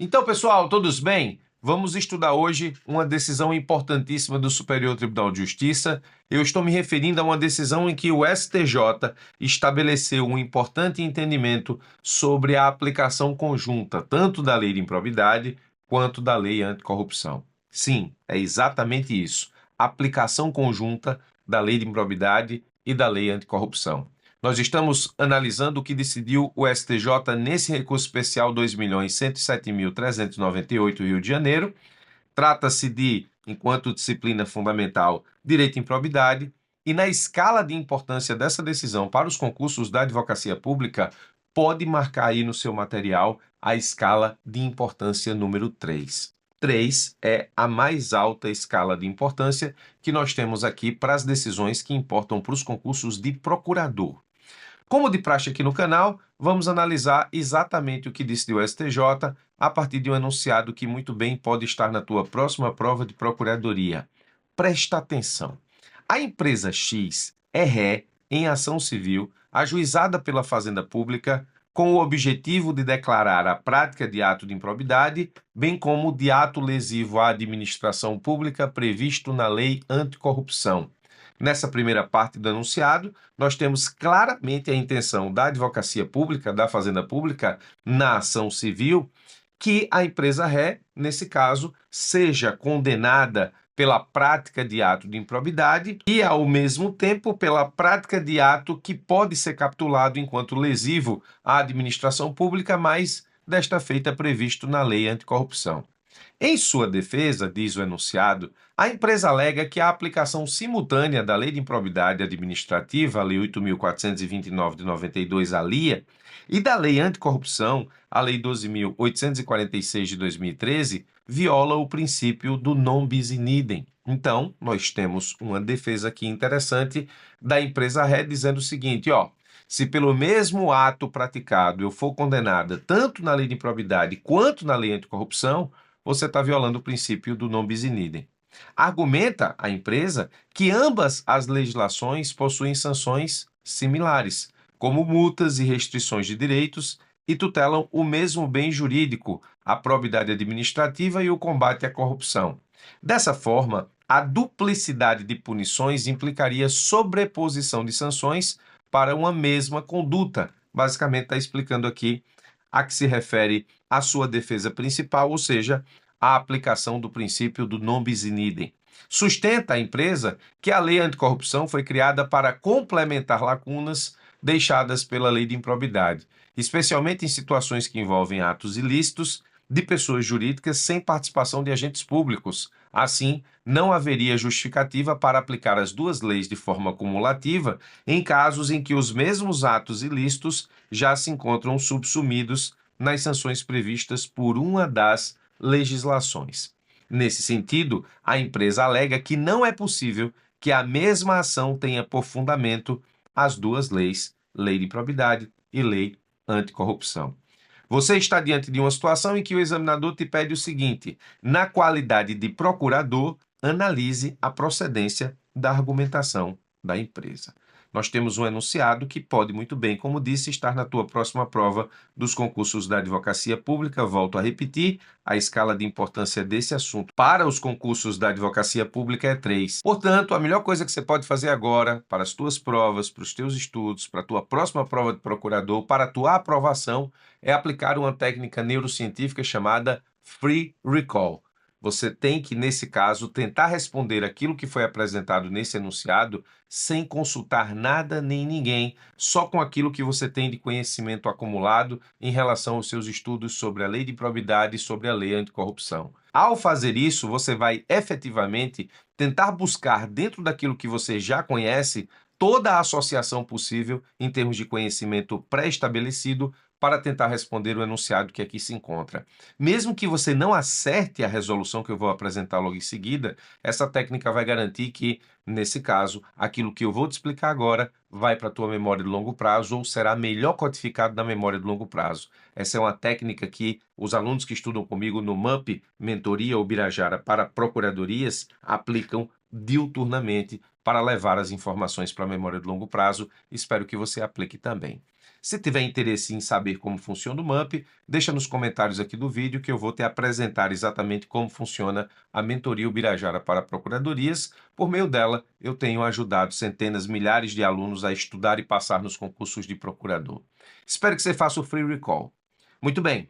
Então, pessoal, todos bem? Vamos estudar hoje uma decisão importantíssima do Superior Tribunal de Justiça. Eu estou me referindo a uma decisão em que o STJ estabeleceu um importante entendimento sobre a aplicação conjunta, tanto da lei de improbidade quanto da lei anticorrupção. Sim, é exatamente isso. Aplicação conjunta da lei de improbidade e da lei anticorrupção. Nós estamos analisando o que decidiu o STJ nesse recurso especial 2.107.398, Rio de Janeiro. Trata-se de, enquanto disciplina fundamental, direito à improbidade, e na escala de importância dessa decisão para os concursos da advocacia pública, pode marcar aí no seu material a escala de importância número 3. 3 é a mais alta escala de importância que nós temos aqui para as decisões que importam para os concursos de procurador. Como de praxe aqui no canal, vamos analisar exatamente o que disse o STJ a partir de um enunciado que muito bem pode estar na tua próxima prova de procuradoria. Presta atenção. A empresa X é ré em ação civil ajuizada pela Fazenda Pública com o objetivo de declarar a prática de ato de improbidade, bem como de ato lesivo à administração pública previsto na Lei Anticorrupção. Nessa primeira parte do enunciado, nós temos claramente a intenção da advocacia pública, da Fazenda Pública, na ação civil, que a empresa ré, nesse caso, seja condenada pela prática de ato de improbidade e, ao mesmo tempo, pela prática de ato que pode ser capitulado enquanto lesivo à administração pública, mas desta feita previsto na Lei Anticorrupção. Em sua defesa, diz o enunciado, a empresa alega que a aplicação simultânea da Lei de Improbidade Administrativa, a Lei 8.429 de 92, a LIA, e da Lei Anticorrupção, a Lei 12.846 de 2013, viola o princípio do non bis in idem. Então, nós temos uma defesa aqui interessante da empresa ré dizendo o seguinte, se pelo mesmo ato praticado eu for condenada tanto na Lei de Improbidade quanto na Lei Anticorrupção, você está violando o princípio do non bis in idem. Argumenta a empresa que ambas as legislações possuem sanções similares, como multas e restrições de direitos, e tutelam o mesmo bem jurídico, a probidade administrativa e o combate à corrupção. Dessa forma, a duplicidade de punições implicaria sobreposição de sanções para uma mesma conduta. Basicamente, está explicando aqui a que se refere a sua defesa principal, ou seja, a aplicação do princípio do non bis in idem. Sustenta a empresa que a lei anticorrupção foi criada para complementar lacunas deixadas pela lei de improbidade, especialmente em situações que envolvem atos ilícitos de pessoas jurídicas sem participação de agentes públicos. Assim, não haveria justificativa para aplicar as duas leis de forma cumulativa em casos em que os mesmos atos ilícitos já se encontram subsumidos nas sanções previstas por uma das legislações. Nesse sentido, a empresa alega que não é possível que a mesma ação tenha por fundamento as duas leis, Lei de Improbidade e Lei Anticorrupção. Você está diante de uma situação em que o examinador te pede o seguinte: na qualidade de procurador, analise a procedência da argumentação da empresa. Nós temos um enunciado que pode muito bem, como disse, estar na tua próxima prova dos concursos da advocacia pública. Volto a repetir, a escala de importância desse assunto para os concursos da advocacia pública é 3. Portanto, a melhor coisa que você pode fazer agora para as tuas provas, para os teus estudos, para a tua próxima prova de procurador, para a tua aprovação, é aplicar uma técnica neurocientífica chamada Free Recall. Você tem que, nesse caso, tentar responder aquilo que foi apresentado nesse enunciado sem consultar nada nem ninguém, só com aquilo que você tem de conhecimento acumulado em relação aos seus estudos sobre a lei de improbidade e sobre a lei anticorrupção. Ao fazer isso, você vai efetivamente tentar buscar dentro daquilo que você já conhece toda a associação possível em termos de conhecimento pré-estabelecido para tentar responder o enunciado que aqui se encontra. Mesmo que você não acerte a resolução que eu vou apresentar logo em seguida, essa técnica vai garantir que, nesse caso, aquilo que eu vou te explicar agora vai para a tua memória de longo prazo ou será melhor codificado na memória de longo prazo. Essa é uma técnica que os alunos que estudam comigo no MAMP, Mentoria Ubirajara para Procuradorias, aplicam diuturnamente para levar as informações para a memória de longo prazo. Espero que você aplique também. Se tiver interesse em saber como funciona o MUP, deixa nos comentários aqui do vídeo que eu vou te apresentar exatamente como funciona a mentoria Ubirajara para Procuradorias. Por meio dela, eu tenho ajudado centenas, milhares de alunos a estudar e passar nos concursos de procurador. Espero que você faça o free recall. Muito bem.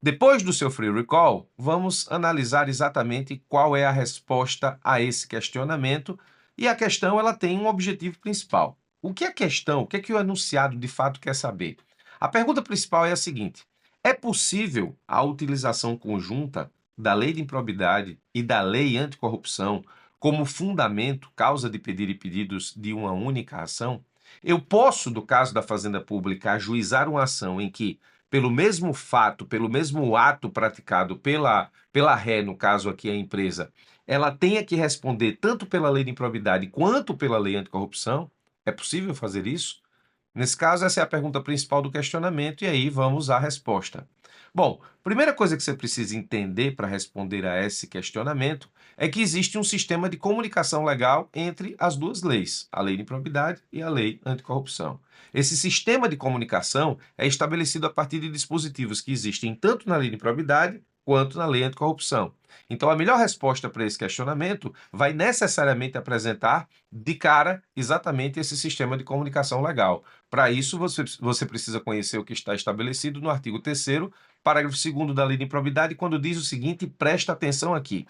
Depois do seu free recall, vamos analisar exatamente qual é a resposta a esse questionamento. E a questão ela tem um objetivo principal. O que é a questão? O que é que o enunciado de fato quer saber? A pergunta principal é a seguinte: é possível a utilização conjunta da lei de improbidade e da lei anticorrupção como fundamento, causa de pedir e pedidos de uma única ação? Eu posso, no caso da Fazenda Pública, ajuizar uma ação em que pelo mesmo fato, pelo mesmo ato praticado pela ré, no caso aqui a empresa, ela tenha que responder tanto pela lei de improbidade quanto pela lei anticorrupção? É possível fazer isso? Nesse caso, essa é a pergunta principal do questionamento, e aí vamos à resposta. Bom, primeira coisa que você precisa entender para responder a esse questionamento é que existe um sistema de comunicação legal entre as duas leis, a lei de improbidade e a lei anticorrupção. Esse sistema de comunicação é estabelecido a partir de dispositivos que existem tanto na lei de improbidade quanto na lei anticorrupção. Então, a melhor resposta para esse questionamento vai necessariamente apresentar de cara exatamente esse sistema de comunicação legal. Para isso, você precisa conhecer o que está estabelecido no artigo 3º, parágrafo 2º da Lei de Improbidade, quando diz o seguinte, presta atenção aqui.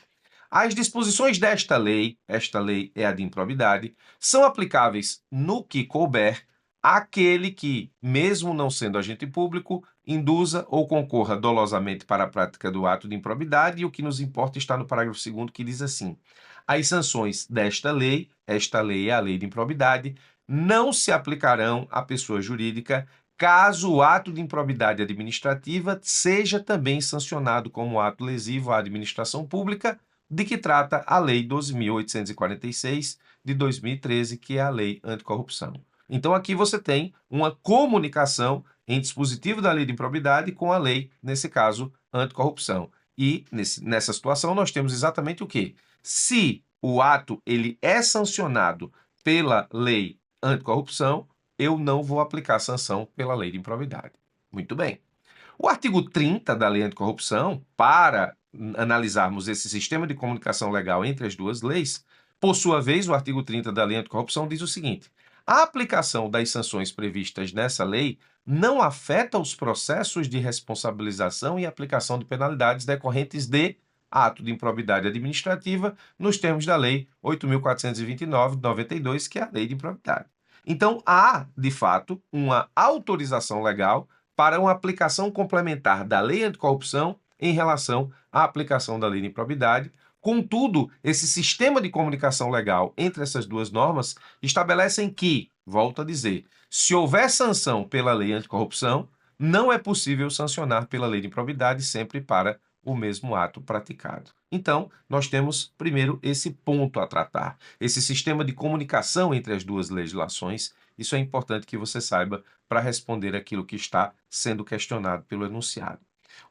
As disposições desta lei, esta lei é a de improbidade, são aplicáveis no que couber àquele que, mesmo não sendo agente público, induza ou concorra dolosamente para a prática do ato de improbidade, e o que nos importa está no parágrafo 2º, que diz assim: as sanções desta lei, esta lei é a lei de improbidade, não se aplicarão à pessoa jurídica caso o ato de improbidade administrativa seja também sancionado como ato lesivo à administração pública, de que trata a Lei 12.846 de 2013, que é a Lei Anticorrupção. Então, aqui você tem uma comunicação em dispositivo da Lei de Improbidade com a lei, nesse caso, anticorrupção. E, nessa situação, nós temos exatamente o quê? Se o ato ele é sancionado pela lei anticorrupção, eu não vou aplicar sanção pela lei de improbidade. Muito bem. O artigo 30 da lei anticorrupção, para analisarmos esse sistema de comunicação legal entre as duas leis, por sua vez, o artigo 30 da lei anticorrupção diz o seguinte: a aplicação das sanções previstas nessa lei não afeta os processos de responsabilização e aplicação de penalidades decorrentes de ato de improbidade administrativa, nos termos da Lei 8.429 de 92, que é a Lei de Improbidade. Então, há, de fato, uma autorização legal para uma aplicação complementar da lei anticorrupção em relação à aplicação da lei de improbidade. Contudo, esse sistema de comunicação legal entre essas duas normas estabelecem que, volto a dizer, se houver sanção pela lei anticorrupção, não é possível sancionar pela lei de improbidade sempre para o mesmo ato praticado. Então, nós temos primeiro esse ponto a tratar, esse sistema de comunicação entre as duas legislações. Isso é importante que você saiba para responder aquilo que está sendo questionado pelo enunciado.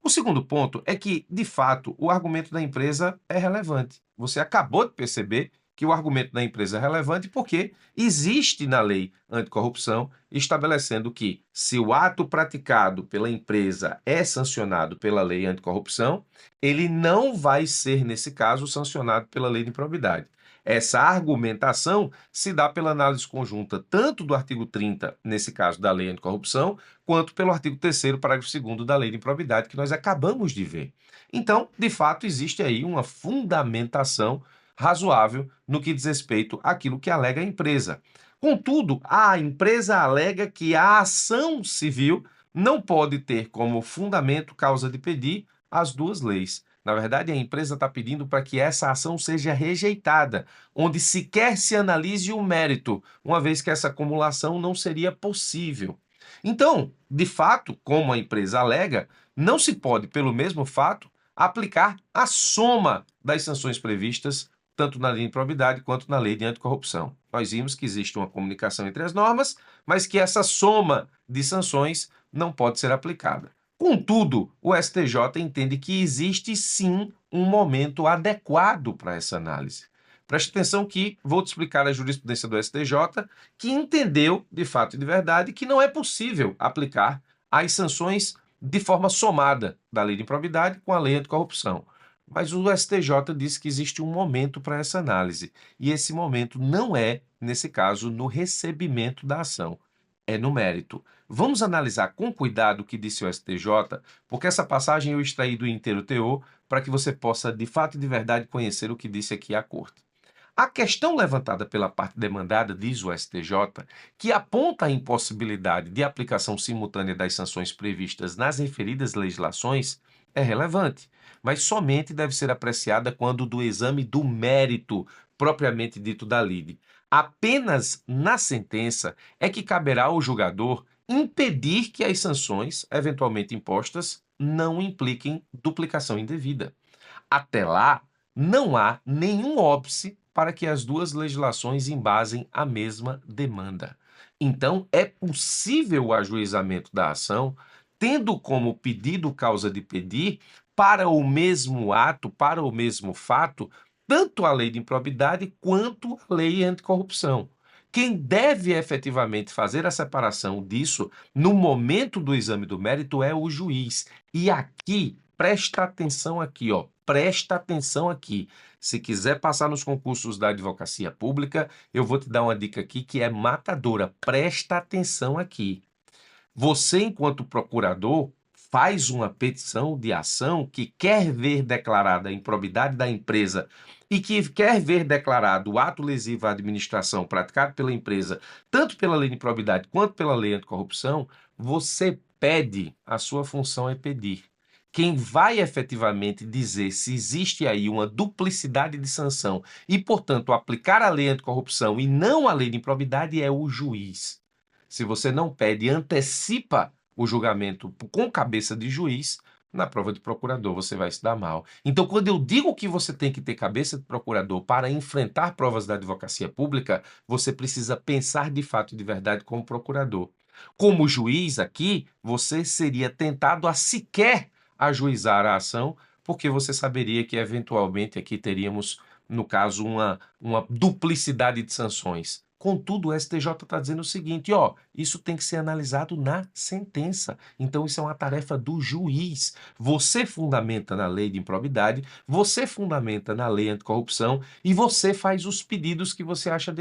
O segundo ponto é que, de fato, o argumento da empresa é relevante. Você acabou de perceber que o argumento da empresa é relevante porque existe na lei anticorrupção estabelecendo que, se o ato praticado pela empresa é sancionado pela lei anticorrupção, ele não vai ser, nesse caso, sancionado pela lei de improbidade. Essa argumentação se dá pela análise conjunta tanto do artigo 30, nesse caso da lei anticorrupção, quanto pelo artigo 3º, parágrafo 2º da lei de improbidade, que nós acabamos de ver. Então, de fato, existe aí uma fundamentação razoável no que diz respeito àquilo que alega a empresa. Contudo, a empresa alega que a ação civil não pode ter como fundamento causa de pedir as duas leis. Na verdade, a empresa está pedindo para que essa ação seja rejeitada, onde sequer se analise o mérito, uma vez que essa acumulação não seria possível. Então, de fato, como a empresa alega, não se pode, pelo mesmo fato, aplicar a soma das sanções previstas tanto na lei de improbidade quanto na lei de anticorrupção. Nós vimos que existe uma comunicação entre as normas, mas que essa soma de sanções não pode ser aplicada. Contudo, o STJ entende que existe sim um momento adequado para essa análise. Preste atenção que vou te explicar a jurisprudência do STJ, que entendeu, de fato e de verdade, que não é possível aplicar as sanções de forma somada da lei de improbidade com a lei anticorrupção. Mas o STJ disse que existe um momento para essa análise, e esse momento não é, nesse caso, no recebimento da ação, é no mérito. Vamos analisar com cuidado o que disse o STJ, porque essa passagem eu extraí do inteiro teor para que você possa, de fato e de verdade, conhecer o que disse aqui a Corte. A questão levantada pela parte demandada, diz o STJ, que aponta a impossibilidade de aplicação simultânea das sanções previstas nas referidas legislações, é relevante, mas somente deve ser apreciada quando do exame do mérito propriamente dito da lide. Apenas na sentença é que caberá ao julgador impedir que as sanções eventualmente impostas não impliquem duplicação indevida. Até lá, não há nenhum óbice para que as duas legislações embasem a mesma demanda. Então, é possível o ajuizamento da ação, tendo como pedido causa de pedir, para o mesmo ato, para o mesmo fato, tanto a lei de improbidade quanto a lei anticorrupção. Quem deve efetivamente fazer a separação disso no momento do exame do mérito é o juiz. E aqui, presta atenção aqui, ó, presta atenção aqui. Se quiser passar nos concursos da advocacia pública, eu vou te dar uma dica aqui que é matadora. Presta atenção aqui. Você, enquanto procurador, faz uma petição de ação que quer ver declarada a improbidade da empresa e que quer ver declarado o ato lesivo à administração praticado pela empresa, tanto pela lei de improbidade quanto pela lei anticorrupção, você pede, a sua função é pedir. Quem vai efetivamente dizer se existe aí uma duplicidade de sanção e, portanto, aplicar a lei anticorrupção e não a lei de improbidade é o juiz. Se você não pede, antecipa o julgamento com cabeça de juiz, na prova de procurador você vai se dar mal. Então, quando eu digo que você tem que ter cabeça de procurador para enfrentar provas da advocacia pública, você precisa pensar de fato e de verdade como procurador. Como juiz aqui, você seria tentado a sequer ajuizar a ação, porque você saberia que eventualmente aqui teríamos, no caso, uma duplicidade de sanções. Contudo, o STJ está dizendo o seguinte, ó, isso tem que ser analisado na sentença. Então, isso é uma tarefa do juiz. Você fundamenta na lei de improbidade, você fundamenta na lei anticorrupção e você faz os pedidos que você acha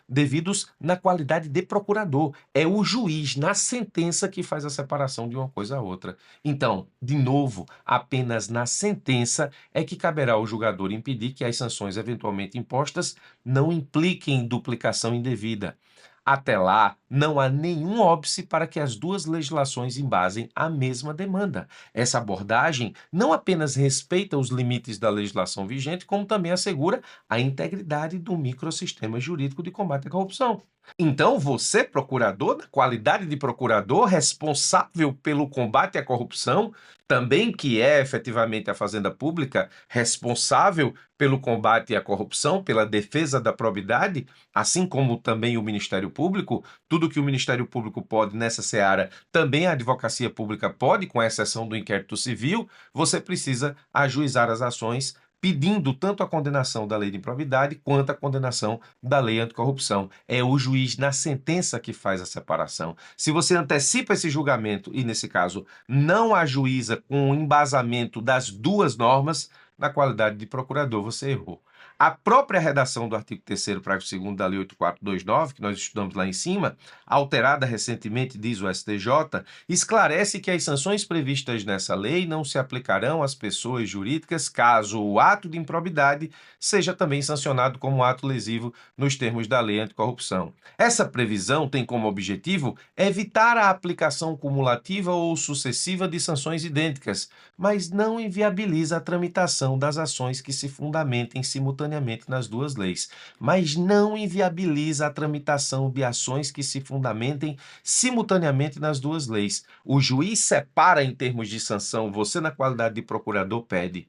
devidos na qualidade de procurador. É o juiz, na sentença, que faz a separação de uma coisa a outra. Então, de novo, apenas na sentença é que caberá ao julgador impedir que as sanções eventualmente impostas não impliquem duplicação indevida. Até lá, não há nenhum óbice para que as duas legislações embasem a mesma demanda. Essa abordagem não apenas respeita os limites da legislação vigente, como também assegura a integridade do microsistema jurídico de combate à corrupção. Então, você, procurador, na qualidade de procurador responsável pelo combate à corrupção, também que é efetivamente a Fazenda Pública, responsável pelo combate à corrupção, pela defesa da probidade, assim como também o Ministério Público, tudo que o Ministério Público pode nessa seara, também a Advocacia Pública pode, com exceção do inquérito civil, você precisa ajuizar as ações pedindo tanto a condenação da lei de improbidade quanto a condenação da lei anticorrupção. É o juiz na sentença que faz a separação. Se você antecipa esse julgamento e, nesse caso, não ajuiza com o embasamento das duas normas, na qualidade de procurador, você errou. A própria redação do artigo 3º, parágrafo 2º da Lei 8429, que nós estudamos lá em cima, alterada recentemente, diz o STJ, esclarece que as sanções previstas nessa lei não se aplicarão às pessoas jurídicas caso o ato de improbidade seja também sancionado como ato lesivo nos termos da Lei Anticorrupção. Essa previsão tem como objetivo evitar a aplicação cumulativa ou sucessiva de sanções idênticas, mas não inviabiliza a tramitação das ações que se fundamentem simultaneamente nas duas leis, mas não inviabiliza a tramitação de ações que se fundamentem simultaneamente nas duas leis. O juiz separa em termos de sanção, você na qualidade de procurador pede.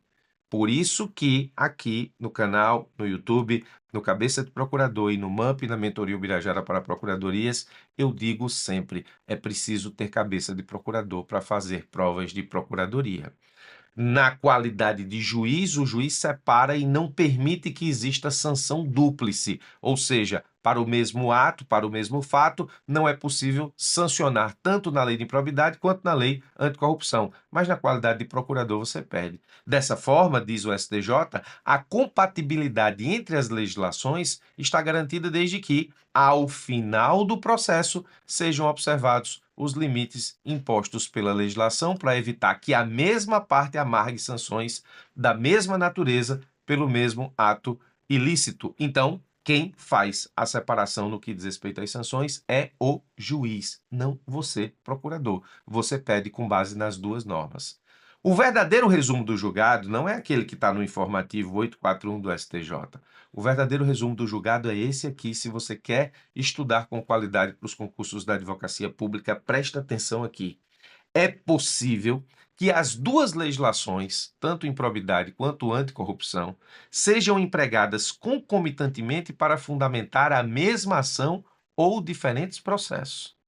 Por isso que aqui no canal, no YouTube, no Cabeça de Procurador e no MAMP, na Mentoria Ubirajara para Procuradorias, eu digo sempre, é preciso ter cabeça de procurador para fazer provas de procuradoria. Na qualidade de juiz, o juiz separa e não permite que exista sanção dúplice, ou seja, para o mesmo ato, para o mesmo fato, não é possível sancionar tanto na lei de improbidade quanto na lei anticorrupção, mas na qualidade de procurador você perde. Dessa forma, diz o STJ, a compatibilidade entre as legislações está garantida desde que, ao final do processo, sejam observados os limites impostos pela legislação para evitar que a mesma parte amargue sanções da mesma natureza pelo mesmo ato ilícito. Então, quem faz a separação no que diz respeito às sanções é o juiz, não você, procurador. Você pede com base nas duas normas. O verdadeiro resumo do julgado não é aquele que está no informativo 841 do STJ. O verdadeiro resumo do julgado é esse aqui. Se você quer estudar com qualidade para os concursos da advocacia pública, presta atenção aqui. É possível que as duas legislações, tanto improbidade quanto anticorrupção, sejam empregadas concomitantemente para fundamentar a mesma ação ou diferentes processos.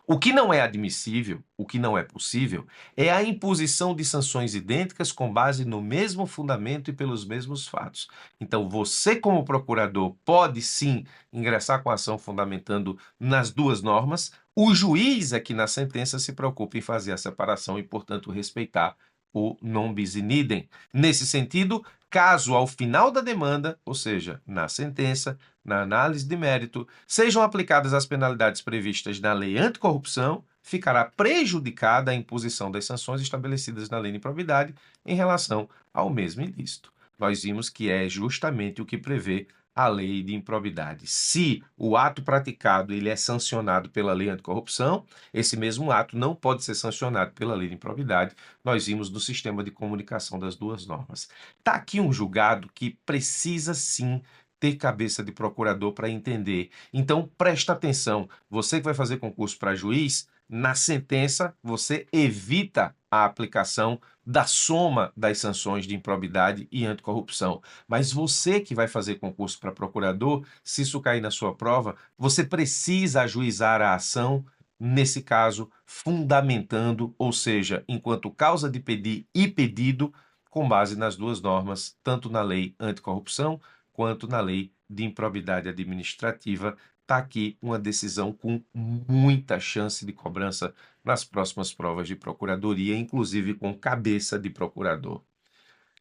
O que não é admissível, o que não é possível, é a imposição de sanções idênticas com base no mesmo fundamento e pelos mesmos fatos. Então, você, como procurador, pode sim ingressar com ação fundamentando nas duas normas. O juiz é que na sentença se preocupa em fazer a separação e, portanto, respeitar o non bis in idem. Nesse sentido, caso ao final da demanda, ou seja, na sentença, na análise de mérito, sejam aplicadas as penalidades previstas na lei anticorrupção, ficará prejudicada a imposição das sanções estabelecidas na lei de improbidade em relação ao mesmo ilícito. Nós vimos que é justamente o que prevê a lei de improbidade. Se o ato praticado ele é sancionado pela lei anticorrupção, esse mesmo ato não pode ser sancionado pela lei de improbidade. Nós vimos no sistema de comunicação das duas normas. Está aqui um julgado que precisa sim ter cabeça de procurador para entender. Então, presta atenção. Você que vai fazer concurso para juiz, na sentença você evita a aplicação da soma das sanções de improbidade e anticorrupção. Mas você que vai fazer concurso para procurador, se isso cair na sua prova, você precisa ajuizar a ação, nesse caso, fundamentando, ou seja, enquanto causa de pedir e pedido, com base nas duas normas, tanto na lei anticorrupção quanto na lei de improbidade administrativa. Está aqui uma decisão com muita chance de cobrança nas próximas provas de procuradoria, inclusive com cabeça de procurador.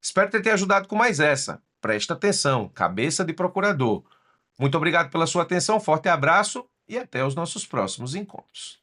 Espero ter te ajudado com mais essa. Presta atenção, cabeça de procurador. Muito obrigado pela sua atenção, forte abraço e até os nossos próximos encontros.